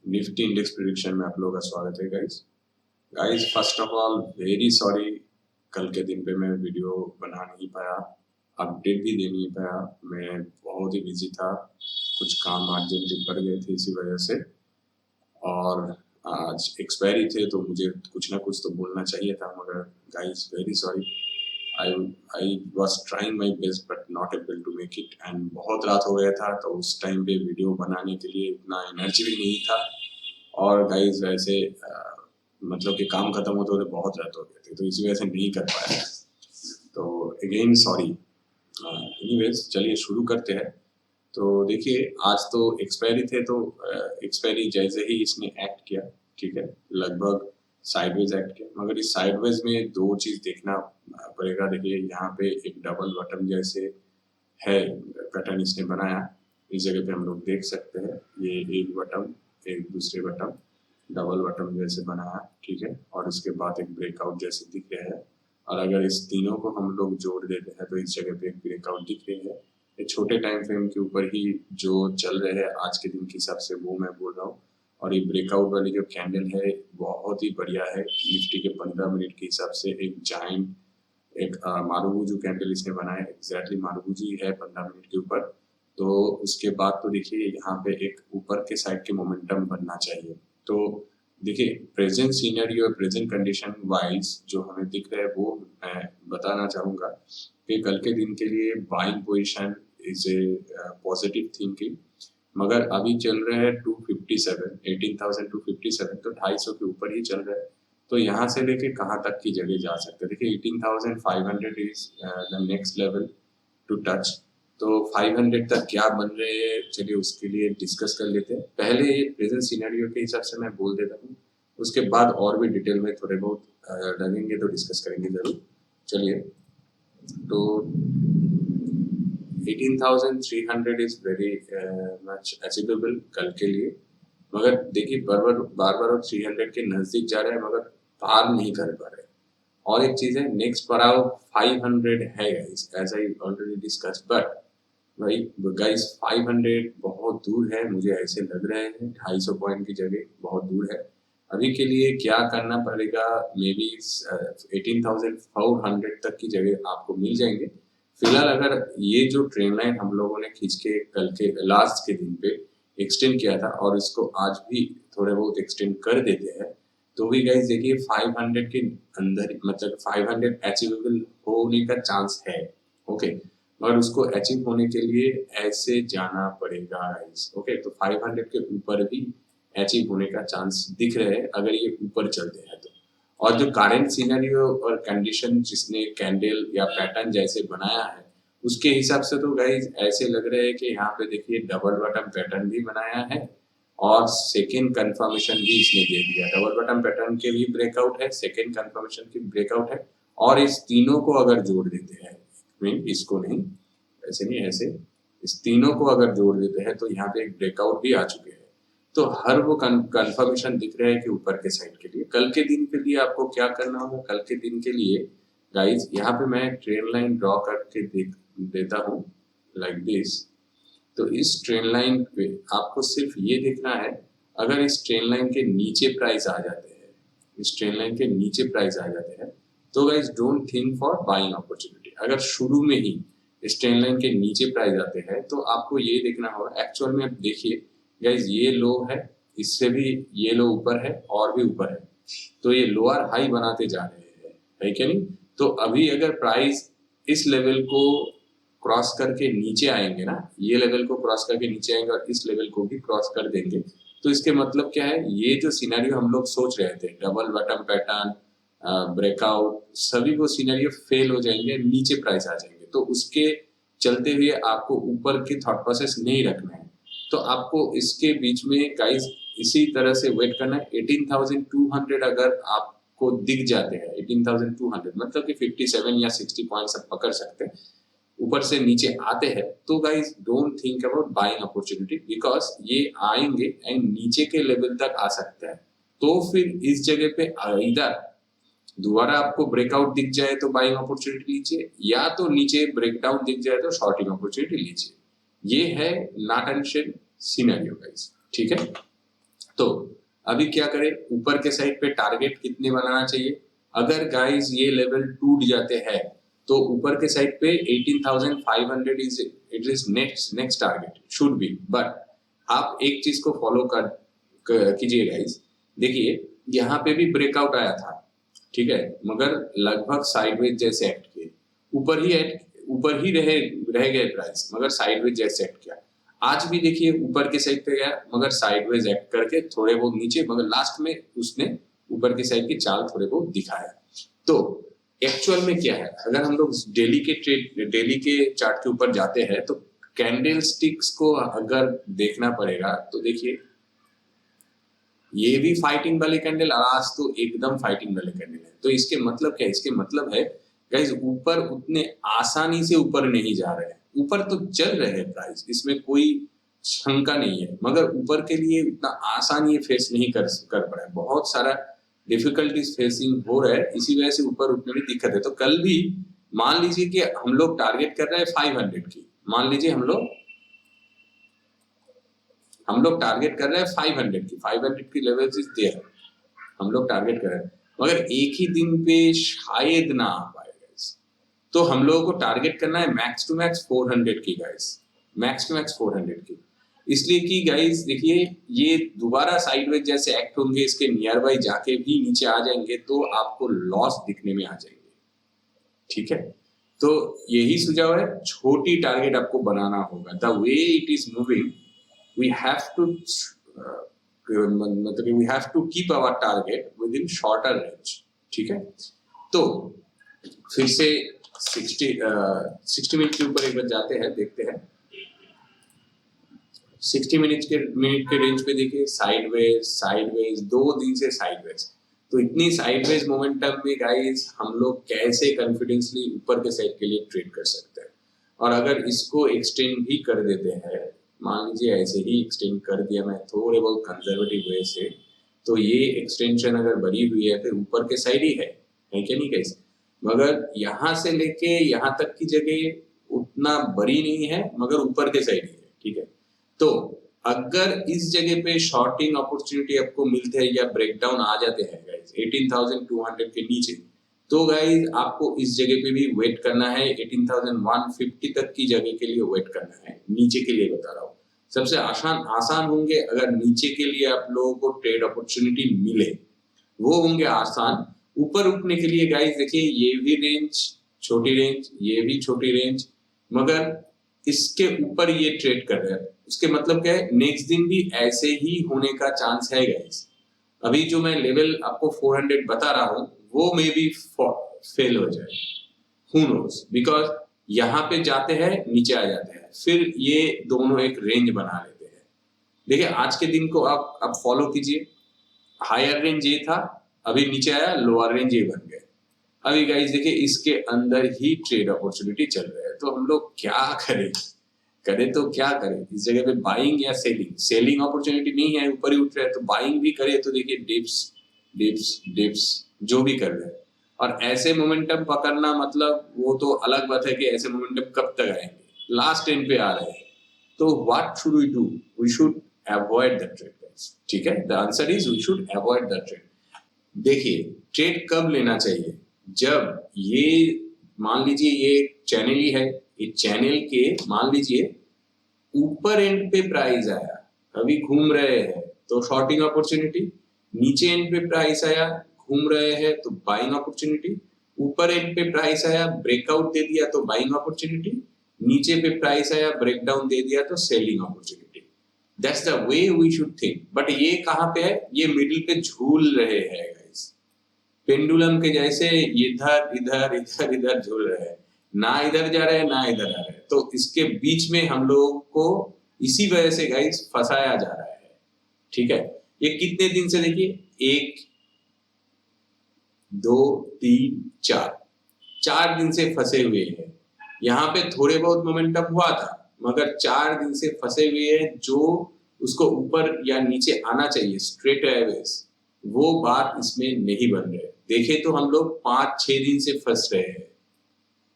Nifty index prediction में आप लोगों का स्वागत है guys first of all very sorry, कल के दिन पे मैं वीडियो बना नहीं पाया, अपडेट भी दे नहीं पाया। मैं बहुत ही बिजी था, कुछ काम अर्जेंट पड़ गए थे इसी वजह से। और आज एक्सपायरी थे तो मुझे कुछ ना कुछ तो बोलना चाहिए था, मगर guys very sorry. I I was trying my best but not able to make it. And बहुत रात हो गया था, तो उस टाइम पे वीडियो बनाने के लिए इतना एनर्जी भी नहीं था। और गाइस वैसे मतलब कि काम खत्म होते होते बहुत रात हो गए थे, तो इसी वजह से नहीं कर पाया। तो अगेन सॉरी। एनीवेज चलिए शुरू करते हैं। तो देखिए आज तो एक्सपायरी थे, तो एक्सपायरी जैसे ही इसने एक्ट किया, ठीक है, लगभग साइडवेज एक्ट किया। मगर इस साइडवेज में दो चीज देखना पड़ेगा। देखिए यहाँ पे एक डबल बटन जैसे है पैटर्न इसने बनाया, इस जगह पे हम लोग देख सकते हैं। ये एक बटन, एक दूसरे बटन, डबल बटन जैसे बनाया, ठीक है। और इसके बाद एक ब्रेकआउट जैसे दिख रहे हैं। और अगर इस तीनों को हम लोग जोड़ देते हैं तो इस जगह पे एक ब्रेकआउट दिख रही है। ये छोटे टाइम फ्रेम के ऊपर ही जो चल रहे हैं आज के दिन के हिसाब से, वो मैं बोल रहा हूँ। और ये ब्रेकआउट वाली जो कैंडल है बहुत ही बढ़िया है। निफ्टी के 15 मिनट के हिसाब से एक जाइंट, एक मारुबुजू कैंडल इसने बनाया, एग्जैक्टली मारुबुजू ही है 15 मिनट के ऊपर। तो उसके बाद तो देखिए यहाँ पे एक ऊपर के साइड के मोमेंटम बनना चाहिए। तो देखिए प्रेजेंट सीनरी और प्रेजेंट कंडीशन वाइज जो हमें दिख रहा है वो मैं बताना चाहूँगा कि कल के दिन के लिए buying position is a positive thinking. मगर अभी चल रहे हैं 257, 18,257, तो 250 के ऊपर ही चल रहा है। तो यहाँ से लेके कहाँ तक की जगह जा सकते हैं? देखिए 18,500 is the next level to touch. तो 500 तक क्या बन रहे हैं, चलिए उसके लिए डिस्कस कर लेते हैं। पहले ये प्रेजेंट सिनेरियो के हिसाब से मैं बोल देता हूँ, उसके बाद और भी डिटेल में थोड़े बहुत लगेंगे तो डिस्कस करेंगे जरूर। चलिए, तो 18,300 इज वेरी मच अचीवेबल कल के लिए। मगर देखिए बार बार 300 के नजदीक जा रहे हैं, मगर पार नहीं कर पा रहे। और एक चीज है, नेक्स्ट पड़ाव 500 है guys, as I already discuss. बट भाई गाइस 500 बहुत दूर है, मुझे ऐसे लग रहे हैं 250 पॉइंट की जगह बहुत दूर है। अभी के लिए क्या करना पड़ेगा, मे बी 18,400 तक की जगह आपको मिल जाएंगे। फिलहाल अगर ये जो ट्रेन लाइन हम लोगों ने खींच के कल के लास्ट के दिन पे एक्सटेंड किया था, और इसको आज भी थोड़े बहुत एक्सटेंड कर देते हैं, तो भी गाइस देखिए 500 के अंदर, मतलब 500 अचीवेबल होने का चांस है। ओके, मगर उसको अचीव होने के लिए ऐसे जाना पड़ेगा गाइस। ओके, तो 500 के ऊपर भी अचीव होने का चांस दिख रहे हैं अगर ये ऊपर चलते हैं तो। और जो करंट सिनेरियो और कंडीशन जिसने कैंडल या पैटर्न जैसे बनाया है, उसके हिसाब से तो गाइस ऐसे लग रहे हैं कि यहाँ पे देखिए डबल बॉटम पैटर्न भी बनाया है, और सेकेंड कंफर्मेशन भी इसने दे दिया। डबल बॉटम पैटर्न के भी ब्रेकआउट है, सेकेंड कंफर्मेशन की ब्रेकआउट है। और इस तीनों को अगर जोड़ देते हैं, मीन इसको नहीं, ऐसे नहीं, ऐसे इस तीनों को अगर जोड़ देते हैं तो यहाँ पे एक ब्रेकआउट भी आ चुके हैं। तो हर वो कंफर्मेशन दिख रहा है कि ऊपर के साइड के लिए। कल के दिन के लिए आपको क्या करना होगा, कल के दिन के लिए गाइस यहाँ पे मैं ट्रेन लाइन ड्रॉ करके देता हूँ लाइक दिस। तो इस ट्रेन लाइन पे आपको सिर्फ ये देखना है, अगर इस ट्रेन लाइन के नीचे प्राइस आ जाते हैं, इस ट्रेन लाइन के नीचे प्राइस आ जाते हैं, तो guys don't think for buying opportunity. अगर शुरू में ही इस ट्रेन लाइन के नीचे प्राइस आते हैं तो आपको ये देखना होगा। एक्चुअल में आप देखिए गाइस, ये लो है, इससे भी ये लो ऊपर है और भी ऊपर है, तो ये लोअर हाई बनाते जा रहे हैं, है क्या नहीं? तो अभी अगर प्राइस इस लेवल को क्रॉस करके नीचे आएंगे ना, ये लेवल को क्रॉस करके नीचे आएंगे और इस लेवल को भी क्रॉस कर देंगे, तो इसके मतलब क्या है, ये जो सिनेरियो हम लोग सोच रहे थे, डबल बॉटम पैटर्न, ब्रेकआउट, सभी वो सिनेरियो फेल हो जाएंगे, नीचे प्राइस आ जाएंगे। तो उसके चलते हुए आपको ऊपर की थॉट प्रोसेस नहीं रखना है। तो आपको इसके बीच में गाइस इसी तरह से वेट करना है। 18,200 अगर आपको दिख जाते हैं, 18,200 मतलब कि 57 या 60 पॉइंट्स आप पकड़ सकते हैं, ऊपर से नीचे आते हैं, तो guys don't think about buying opportunity, because ये आएंगे एंड नीचे के लेवल तक आ सकता है। तो फिर इस जगह पे इधर दोबारा आपको ब्रेकआउट दिख जाए तो बाइंग अपॉर्चुनिटी लीजिए, या तो नीचे ब्रेकडाउन दिख जाए तो शॉर्टिंग अपॉर्चुनिटी लीजिए। ये है not and shed scenario guys, ठीक है। तो अभी क्या करें, ऊपर के साइड पे टारगेट कितने बनाना चाहिए? अगर गाइस ये लेवल टूट जाते हैं तो ऊपर के साइड पे 18,500 is next target should be. But आप एक चीज को फॉलो कीजिए गाइस, देखिए यहाँ पे भी ब्रेकआउट आया था, ठीक है, मगर लगभग साइडवेज जैसे एक्ट किए, ऊपर ही रह गए प्राइस, मगर साइडवेज जैसे एक्ट किया। आज भी देखिए ऊपर के साइड पे गया मगर साइडवेज एक्ट करके थोड़े बहुत नीचे, मगर लास्ट में उसने ऊपर की साइड की चाल थोड़े बहुत दिखाया। तो एक्चुअल में क्या है, अगर हम लोग डेली के चार्ट के ऊपर जाते हैं तो कैंडल स्टिक्स को अगर देखना पड़ेगा तो देखिए ये भी फाइटिंग वाले कैंडल, आज तो एकदम फाइटिंग वाले कैंडल है। तो इसके मतलब क्या है? इसके मतलब है गाइस ऊपर उतने आसानी से ऊपर नहीं जा रहे हैं, ऊपर तो चल रहे हैं प्राइस, इसमें कोई शंका नहीं है, मगर ऊपर के लिए उतना आसान ये फेस नहीं कर पा रहा है, बहुत सारा डिफिकल्टीज फेसिंग हो रहा है, इसी वजह से ऊपर उठने में दिक्कत है। तो कल भी मान लीजिए कि हम लोग टारगेट कर रहे हैं 500 की, मान लीजिए हम लोग टारगेट कर रहे हैं 500 की लेवल्स इज देयर, हम लोग टारगेट कर रहे हैं, मगर एक ही दिन पे शायद ना आ पाए गाइस। तो हम लोगों को टारगेट करना है मैक्स टू मैक्स 400 की गाइस, मैक्स टू मैक्स 400 की। इसलिए कि गाइस देखिए ये दोबारा साइडवेज जैसे एक्ट होंगे, इसके नियर बाई जाके भी नीचे आ जाएंगे तो आपको लॉस दिखने में आ जाएंगे, ठीक है। तो यही सुझाव है, छोटी टारगेट आपको बनाना होगा। The way it is moving we have to मतलब we have to keep our target within shorter range, ठीक है। तो फिर से 60 मिनट के ऊपर एक बार जाते हैं, देखते हैं 60 मिनट के रेंज पे देखिए साइडवेज 2 दिन से साइडवेज। तो इतनी साइडवेज मोमेंटम में गाइस हम लोग कैसे कॉन्फिडेंसली ऊपर के साइड के लिए ट्रेड कर सकते हैं? और अगर इसको एक्सटेंड भी कर देते हैं, मान लीजिए ऐसे ही एक्सटेंड कर दिया मैं थोड़े बहुत कंजर्वेटिव वे से, तो ये एक्सटेंशन अगर बड़ी हुई है फिर ऊपर के साइड ही है क्या नहीं गाइस? मगर यहाँ से लेके यहाँ तक की जगह उतना बड़ी नहीं है, मगर ऊपर के साइड ही है, ठीक है। तो अगर इस जगह पे शॉर्टिंग अपॉर्चुनिटी आपको मिलते हैं या ब्रेकडाउन आ जाते हैं गाइस 18,200 के नीचे, तो गाइस आपको इस जगह पे भी वेट करना है, 18,150 तक की जगह के लिए वेट करना है, नीचे के लिए बता रहा हूँ। सबसे आसान होंगे अगर नीचे के लिए आप लोगों को ट्रेड अपॉर्चुनिटी मिले, वो होंगे आसान। ऊपर उठने के लिए गाइस देखिए ये भी रेंज छोटी रेंज, ये भी छोटी रेंज, मगर इसके ऊपर ये ट्रेड कर रहे हैं, उसके मतलब क्या है, नेक्स्ट दिन भी ऐसे ही होने का चांस है गाइस। अभी जो मैं लेवल आपको 400 बता रहा हूँ वो मे भी फेल हो जाए, who knows, बिकॉज यहाँ पे जाते हैं नीचे आ जाते हैं, फिर ये दोनों एक रेंज बना लेते हैं। देखिए आज के दिन को आप फॉलो कीजिए, हायर रेंज ये था, अभी नीचे आया, लोअर रेंज ये बन गए। अभी गाइस देखिए इसके अंदर ही ट्रेड अपॉर्चुनिटी चल रहा है, तो हम लोग क्या करें तो क्या करें इस जगह पे, बाइंग या सेलिंग अपॉर्चुनिटी नहीं है, ऊपर ही उठ रहा है तो बाइंग भी करे, तो देखिए डिप्स जो भी कर रहे हैं। और ऐसे मोमेंटम पकड़ना मतलब वो तो अलग बात है कि ऐसे मोमेंटम कब तक आएंगे, लास्ट टाइम पे आ रहे हैं, तो what should we do? We should avoid the trade guys, ठीक है। The answer is we should avoid the trade. देखिए ट्रेड कब लेना चाहिए? जब ये मान लीजिए ये चैनल ही है, ये चैनल के मान लीजिए ऊपर एंड पे प्राइस आया, अभी घूम रहे हैं तो शॉर्टिंग अपॉर्चुनिटी, नीचे एंड पे प्राइस आया घूम रहे हैं तो बाइंग अपॉर्चुनिटी, ऊपर एंड पे प्राइस आया ब्रेकआउट दे दिया तो बाइंग अपॉर्चुनिटी, नीचे पे प्राइस आया ब्रेकडाउन दे दिया तो selling opportunity. That's the way we should think. But ये कहाँ पे है? ये मिडिल पे झूल रहे हैं गाइस, पेंडुलम के जैसे इधर इधर इधर इधर झूल रहे हैं, ना इधर जा रहे हैं ना इधर आ रहे हैं। तो इसके बीच में हम लोगों को इसी वजह से गाइस फंसाया जा रहा है, ठीक है। ये कितने दिन से देखिए, 1 2 3 4 दिन से फंसे हुए हैं। यहाँ पे थोड़े बहुत मोमेंटम हुआ था, मगर 4 दिन से फंसे हुए हैं, जो उसको ऊपर या नीचे आना चाहिए स्ट्रेट एवेज, वो बात इसमें नहीं बन रहे। देखे तो हम लोग 5-6 दिन से फंस रहे हैं,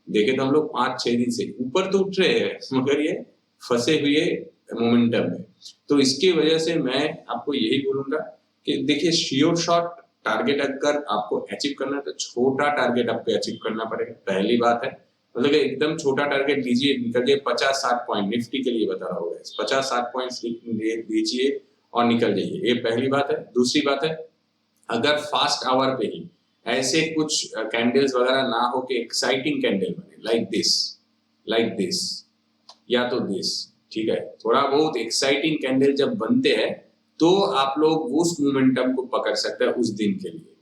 देखे तो हम लोग 5-6 दिन से ऊपर तो उठ रहे हैं, मगर ये फंसे हुए मोमेंटम है। तो इसकी वजह से मैं आपको यही बोलूंगा कि देखिए श्योर शॉट टारगेट अगर आपको अचीव करना है तो छोटा टारगेट आपको अचीव करना पड़ेगा, पहली बात है। मतलब कि एकदम छोटा टारगेट लीजिए, निकल जाइए 50-60 पॉइंट, निफ्टी के लिए बता रहा हूँ 50-60 पॉइंट लीजिए और निकल जाइए, ये पहली बात है। दूसरी बात है, अगर फास्ट आवर पे ही ऐसे कुछ कैंडल्स वगैरह ना हो कि एक्साइटिंग कैंडल बने लाइक दिस या तो दिस, ठीक है, थोड़ा बहुत एक्साइटिंग कैंडल जब बनते हैं तो आप लोग उस मोमेंटम को पकड़ सकते हैं उस दिन के लिए,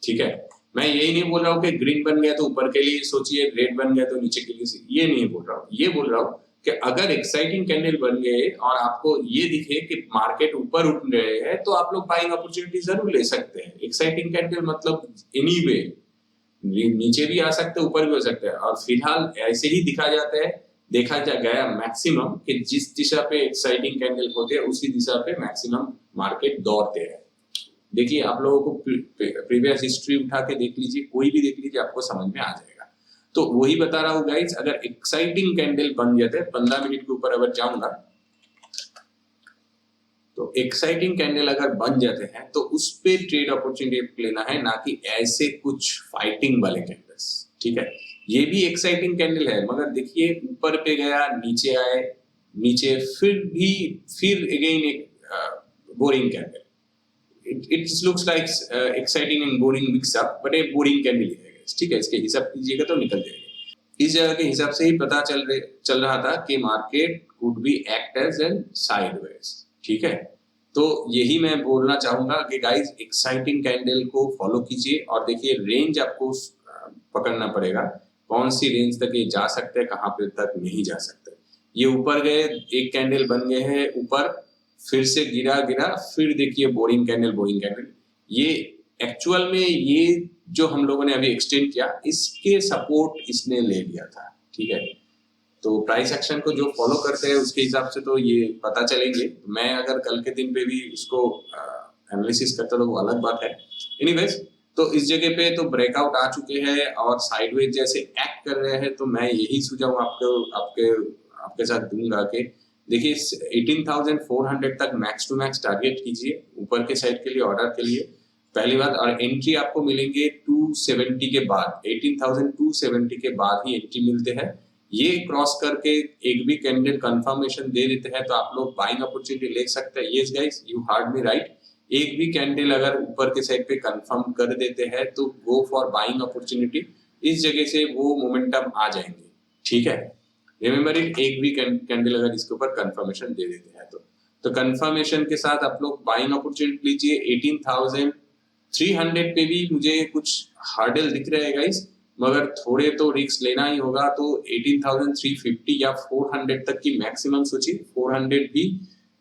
ठीक है। मैं यही नहीं बोल रहा हूँ कि ग्रीन बन गया तो ऊपर के लिए सोचिए, रेड बन गया तो नीचे के लिए, ये नहीं बोल रहा हूँ। ये बोल रहा हूँ कि अगर एक्साइटिंग कैंडल बन गए और आपको ये दिखे कि मार्केट ऊपर उठ रहे हैं तो आप लोग बाइंग अपॉर्चुनिटी जरूर ले सकते हैं। एक्साइटिंग कैंडल मतलब एनीवे नीचे भी आ सकते हैं, ऊपर भी हो सकते हैं, और फिलहाल ऐसे ही देखा जा गया मैक्सिमम कि जिस दिशा पे एक्साइटिंग कैंडल होते हैं उसी दिशा पे मैक्सिमम मार्केट दौड़ते हैं। देखिए आप लोगों को प्रीवियस हिस्ट्री उठा के देख लीजिए, कोई भी देख लीजिए, आपको समझ में आ जाएगा। तो वही बता रहा हूँ गाइस, अगर एक्साइटिंग कैंडल बन जाते हैं, 15 मिनट के ऊपर अगर जाऊंगा तो एक्साइटिंग कैंडल अगर बन जाते हैं तो उस पे ट्रेड अपॉर्चुनिटी लेना है, ना कि ऐसे कुछ फाइटिंग वाले कैंडल्स, ठीक है। ये भी एक्साइटिंग कैंडल है मगर देखिए ऊपर पे गया, नीचे आए, नीचे फिर अगेन एक boring candle. it looks like exciting and boring mix up, but a boring candle है guys, ठीक है। इसके हिसाब कीजिएगा तो निकल जाएगा। इस जगह के हिसाब से ही पता चल रहा था कि market could be act as an sideways, ठीक है। तो यही मैं बोलना चाहूंगा कि गाइस एक्साइटिंग कैंडल को फॉलो कीजिए और देखिए रेंज आपको पकड़ना पड़ेगा, कौन सी रेंज तक ये जा सकते हैं, कहाँ पे तक नहीं जा सकते। ये ऊपर गए, एक कैंडल बन गए हैं ऊपर, फिर से गिरा, फिर देखिए बोरिंग कैंडल। ये एक्चुअल में ये जो हम लोगों ने अभी एक्सटेंड किया, इसके सपोर्ट इसने ले लिया था, ठीक है। तो प्राइस एक्शन को जो फॉलो करते हैं उसके हिसाब से तो ये पता चलेंगे। मैं अगर कल के दिन पे भी उसको एनालिसिस करता तो वो अलग बात है। एनीवेज, तो इस जगह पे तो ब्रेकआउट आ चुके हैं और साइडवेज जैसे एक्ट कर रहे हैं, तो मैं यही सुझाव आपके साथ दूंगा कि देखिए 18,400 तक मैक्स टू मैक्स टारगेट कीजिए ऊपर के साइड के लिए, ऑर्डर के लिए, पहली बात। और एंट्री आपको मिलेंगे 270 के बाद, 18,270 के बाद ही एंट्री मिलते हैं। ये क्रॉस करके एक भी कैंडिडेट कंफर्मेशन दे देते हैं तो आप लोग बाइंग अपॉर्चुनिटी ले सकते हैं। Yes guys, you heard me right, एक भी कैंडल अगर ऊपर के साइड पे कंफर्म कर देते हैं तो गो फॉर बाइंग अपॉर्चुनिटी, इस जगह से वो मोमेंटम आ जाएंगे, ठीक है। रिमेंबर इट, एक भी कैंडल अगर इसके ऊपर कंफर्मेशन दे देते हैं तो कंफर्मेशन के साथ आप लोग बाइंग अपॉर्चुनिटी लीजिए। 18,300 पे भी मुझे कुछ हार्डल दिख रहे हैं गाइस, मगर थोड़े तो रिस्क लेना ही होगा। तो 18,350 या 400 तक की मैक्सिमम सोचिए, 400 भी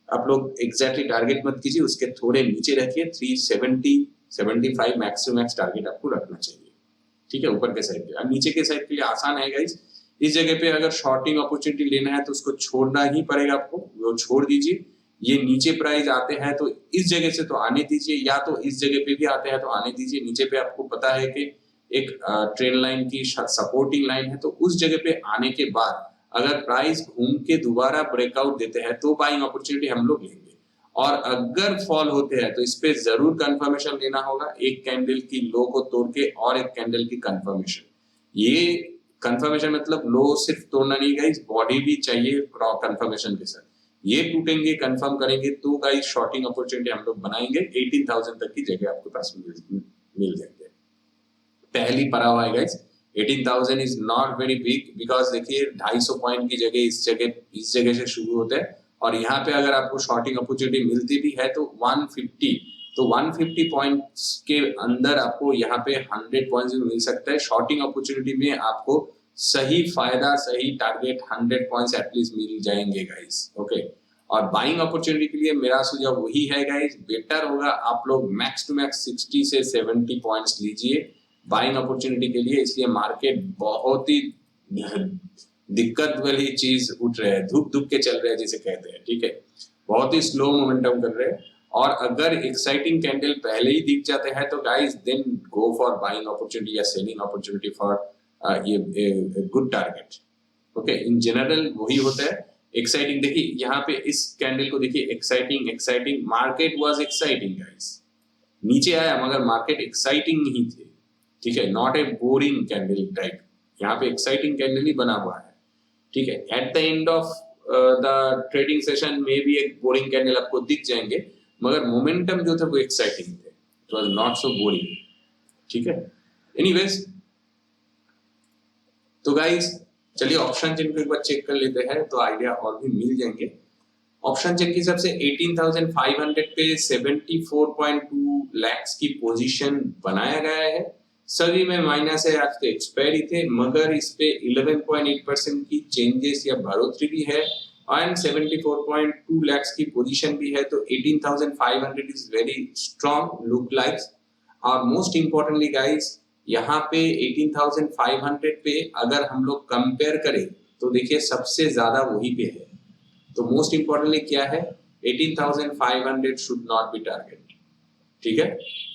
आप लोग एग्जैक्टली टारगेट मत कीजिए, उसके थोड़े नीचे रखिए। 370-75 मैक्सिमम टारगेट आपको रखना चाहिए, ठीक है, ऊपर के साइड पे। अब नीचे के साइड के लिए आसान है गाइस, इस जगह पे अगर शॉर्टिंग अपॉर्चुनिटी लेना है तो उसको छोड़ना ही पड़ेगा आपको, वो छोड़ दीजिए। ये नीचे प्राइस आते हैं तो इस जगह से तो आने दीजिए, या तो इस जगह पे भी आते हैं तो आने दीजिए। नीचे पे आपको पता है कि एक ट्रेंड लाइन की सपोर्टिंग लाइन है, तो उस जगह पे आने के बाद अगर प्राइस घूम के दोबारा ब्रेकआउट देते हैं तो बाइंग अपॉर्चुनिटी हम लोग लेंगे। और अगर फॉल होते हैं तो इस पे जरूर कंफर्मेशन लेना होगा, एक कैंडल की लो को तोड़ के और एक कैंडल की कंफर्मेशन। ये कंफर्मेशन मतलब लो सिर्फ तोड़ना नहीं गाइस, बॉडी भी चाहिए कंफर्मेशन के साथ। ये टूटेंगे, कंफर्म करेंगे तो गाइस शॉर्टिंग अपॉर्चुनिटी हम लोग बनाएंगे। 18,000 तक की जगह आपके पास मिल जाएंगे। पहली पड़ा हुआ है guys, 18,000 is not very big, because देखिए 250 पॉइंट की जगह इस जगह से शुरू होते हैं, और यहाँ पे अगर आपको शॉर्टिंग अपॉर्चुनिटी मिलती भी है तो 150 पॉइंट्स के अंदर आपको यहाँ पे 100 पॉइंट्स भी मिल सकता है। शॉर्टिंग अपॉर्चुनिटी में आपको सही फायदा, सही टारगेट 100 पॉइंट्स एटलीस्ट मिल जाएंगे गाइस, ओके। और बाइंग अपॉर्चुनिटी के लिए मेरा सुझाव वही है गाइस, बेटर होगा आप लोग मैक्स टू मैक्स 60 से 70 पॉइंट्स लीजिए बाइंग अपॉर्चुनिटी के लिए। इसलिए मार्केट बहुत ही दिक्कत वाली चीज उठ रहे हैं, धूप के चल रहे हैं जिसे कहते हैं, ठीक है, बहुत ही स्लो मोमेंटम कर रहे हैं। और अगर एक्साइटिंग कैंडल पहले ही दिख जाते हैं तो guys then go for buying opportunity या सेलिंग अपॉर्चुनिटी फॉर ये good target, okay. In general वही होता है एक्साइटिंग देखिए यहाँ पे इस कैंडल को देखिए, exciting market was exciting guys, नीचे आया मगर मार्केट एक्साइटिंग नहीं थे, ठीक है, not a boring candle type, यहाँ पे एक्साइटिंग कैंडल ही बना हुआ है, ठीक है। At the end of the trading session में भी एक बोरिंग कैंडल आपको दिख जाएंगे, मगर मोमेंटम जो थे वो एक्साइटिंग थे, it was not so boring, ठीक है। एनीवेज तो गाइस चलिए ऑप्शन चेन को एक बार चेक कर लेते हैं तो आइडिया और भी मिल जाएंगे। ऑप्शन चेन की सबसे 18,500 पे 74.2 लाख की पोजीशन बनाया गया है, सभी में माइनस है, आज तो एक्सपायरी थे, मगर इस पे 11.8% की चेंजेस या बढ़ोतरी भी है एंड 74.2 लाख की पोजीशन भी है, तो 18,500 is very strong look likes. और मोस्ट इंपॉर्टेंटली गाइस यहाँ पे 18,500 पे अगर हम लोग कंपेयर करें तो देखिए सबसे ज्यादा वही पे है, तो मोस्ट इंपॉर्टेंटली क्या है, 18,500 शुड नॉट बी टारगेट, ठीक है।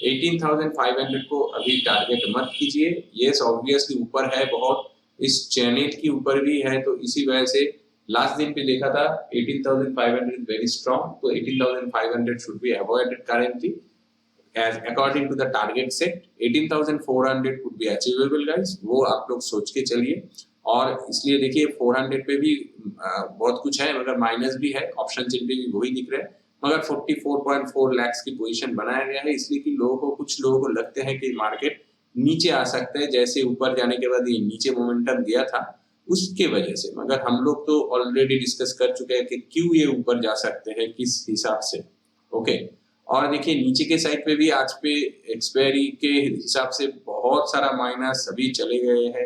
18,500 को अभी टारगेट मत कीजिए, यस ऑब्वियसली ऊपर है बहुत, इस चैनल के ऊपर भी है, तो इसी वजह से लास्ट दिन पे देखा था 18,500 इज वेरी स्ट्रॉन्ग, तो 18,500 should be avoided currently as according to the target set। 18,400 could be achievable guys, वो आप लोग सोच के चलिए। और इसलिए देखिए 400 पे भी बहुत कुछ है मगर माइनस भी है, ऑप्शन चेन पे भी वही दिख रहा है, मगर 44.4 लाख की पोजीशन बनाया गया है, इसलिए कि कुछ लोगों को लगते हैं कि मार्केट नीचे आ सकता है, जैसे ऊपर जाने के बाद ये नीचे मोमेंटम दिया था उसके वजह से, मगर हम लोग तो ऑलरेडी डिस्कस कर चुके हैं कि क्यों ये ऊपर जा सकते हैं किस हिसाब से, ओके। और देखिए नीचे के साइड पे भी आज पे एक्सपायरी के हिसाब से बहुत सारा माइनस अभी चले गए हैं,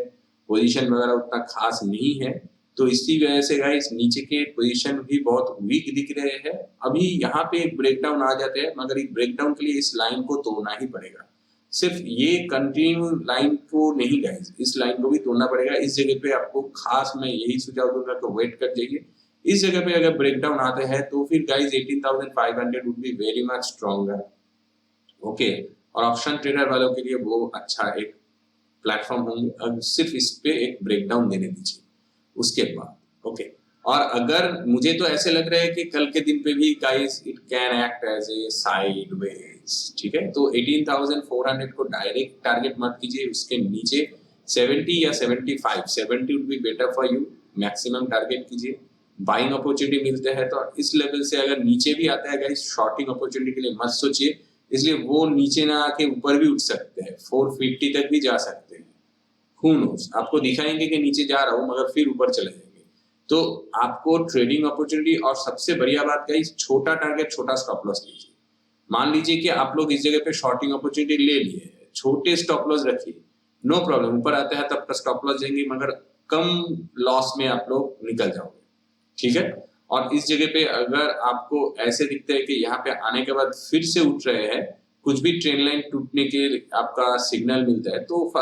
पोजीशन वगैरह उतना खास नहीं है, तो इसी वजह से गाइस नीचे के पोजीशन भी बहुत वीक दिख रहे हैं। अभी यहाँ पे एक ब्रेकडाउन आ जाते हैं, मगर एक ब्रेकडाउन के लिए इस लाइन को तोड़ना ही पड़ेगा, सिर्फ ये कंटिन्यू लाइन को नहीं गाइस, इस लाइन को भी तोड़ना पड़ेगा। इस जगह पे आपको खास मैं यही सुझाव दूंगा कि वेट कर जाइए, इस जगह पे अगर ब्रेकडाउन आते हैं तो फिर guys 18,500 would be very much stronger, okay. और ऑप्शन ट्रेडर वालों के लिए वो अच्छा एक प्लेटफॉर्म होंगे, अब सिर्फ इस पे एक ब्रेकडाउन देने दीजिए उसके बाद, ओके। और अगर मुझे तो ऐसे लग रहा है कि कल के दिन पे भी guys it can act as a sideways, ठीक है, तो 18,400 को डायरेक्ट टारगेट मत कीजिए, उसके नीचे 70 या 75, 70 would be better for you, maximum target कीजिए। बाइंग अपॉर्चुनिटी मिलते हैं तो इस लेवल से अगर नीचे भी आता है गाइस, शॉर्टिंग अपॉर्चुनिटी के लिए मत सोचिए, इसलिए वो नीचे ना आके ऊपर भी उठ सकते हैं, 450 तक भी जा सकते हैं, who knows, आपको दिखाएंगे कि नीचे जा रहा हूं मगर फिर ऊपर चले जाएंगे, तो आपको ट्रेडिंग अपॉर्चुनिटी और सबसे बढ़िया बात गाइस, छोटा टारगेट छोटा स्टॉप लॉस लीजिए। मान लीजिए कि आप लोग इस जगह पे शॉर्टिंग अपॉर्चुनिटी ले लिए, छोटे स्टॉप लॉस रखिए, नो प्रॉब्लम, ऊपर आता है तब का स्टॉप लॉस देंगे मगर कम लॉस में आप लोग निकल जाओगे, ठीक है। और इस जगह पे अगर आपको ऐसे दिखता है कि यहाँ पे आने के बाद फिर से उठ रहे हैं, कुछ भी ट्रेंड लाइन टूटने के आपका सिग्नल मिलता है, तो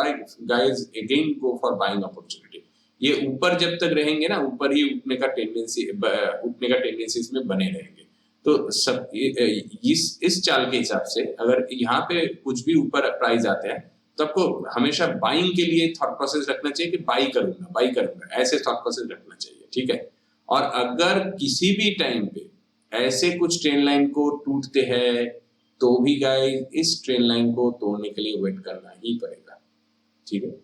guys again go for buying opportunity. ये ऊपर जब तक रहेंगे ना, ऊपर ही उठने का टेंडेंसी इसमें बने रहेंगे, तो सब इस चाल के हिसाब से अगर यहाँ पे कुछ भी ऊपर प्राइस आते हैं तो आपको हमेशा बाइंग के लिए थॉट प्रोसेस रखना चाहिए कि बाई करूंगा, ऐसे थॉट प्रोसेस रखना चाहिए, ठीक है। और अगर किसी भी टाइम पे ऐसे कुछ ट्रेंड लाइन को टूटते हैं तो भी गाइस इस ट्रेंड लाइन को तोड़ने के लिए वेट करना ही पड़ेगा, ठीक है।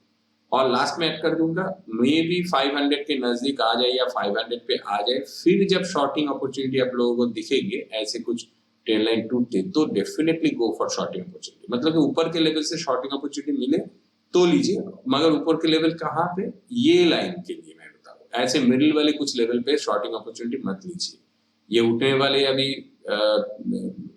और लास्ट में ऐड कर दूंगा, मे भी 500 के नजदीक आ जाए या 500 पे आ जाए, फिर जब शॉर्टिंग अपॉर्चुनिटी आप लोगों को दिखेगी ऐसे कुछ ट्रेंड लाइन टूटते, तो definitely go for shorting opportunity, मतलब कि ऊपर के लेवल से शॉर्टिंग अपॉर्चुनिटी मिले तो लीजिए, मगर ऊपर के लेवल कहाँ पे, ये लाइन के लिए मैं बता रहा हूँ, ऐसे मिडिल वाले कुछ लेवल पे शॉर्टिंग अपॉर्चुनिटी मत लीजिए। ये उठने वाले अभी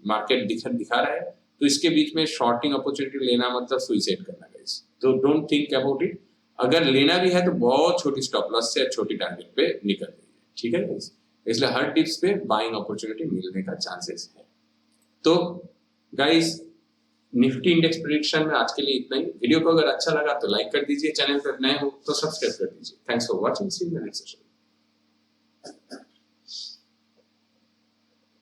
मार्केट दिखा रहा है, तो इसके बीच में शॉर्टिंग अपॉर्चुनिटी लेना मतलब सुइसाइड करना गाइस, तो डोंट थिंक अबाउट इट। अगर लेना भी है तो बहुत छोटी स्टॉप लॉस से छोटी टारगेट पे निकल जाइए, ठीक है गाइस। इसलिए हर टिप्स पे बाइंग अपॉर्चुनिटी मिलने का चांसेस है। तो गाइस निफ्टी इंडेक्स प्रेडिक्शन में आज के लिए इतना ही। वीडियो को अगर अच्छा लगा तो लाइक कर दीजिए, चैनल पर नए हो तो सब्सक्राइब कर दीजिए। Thanks for watching, see you in the next session.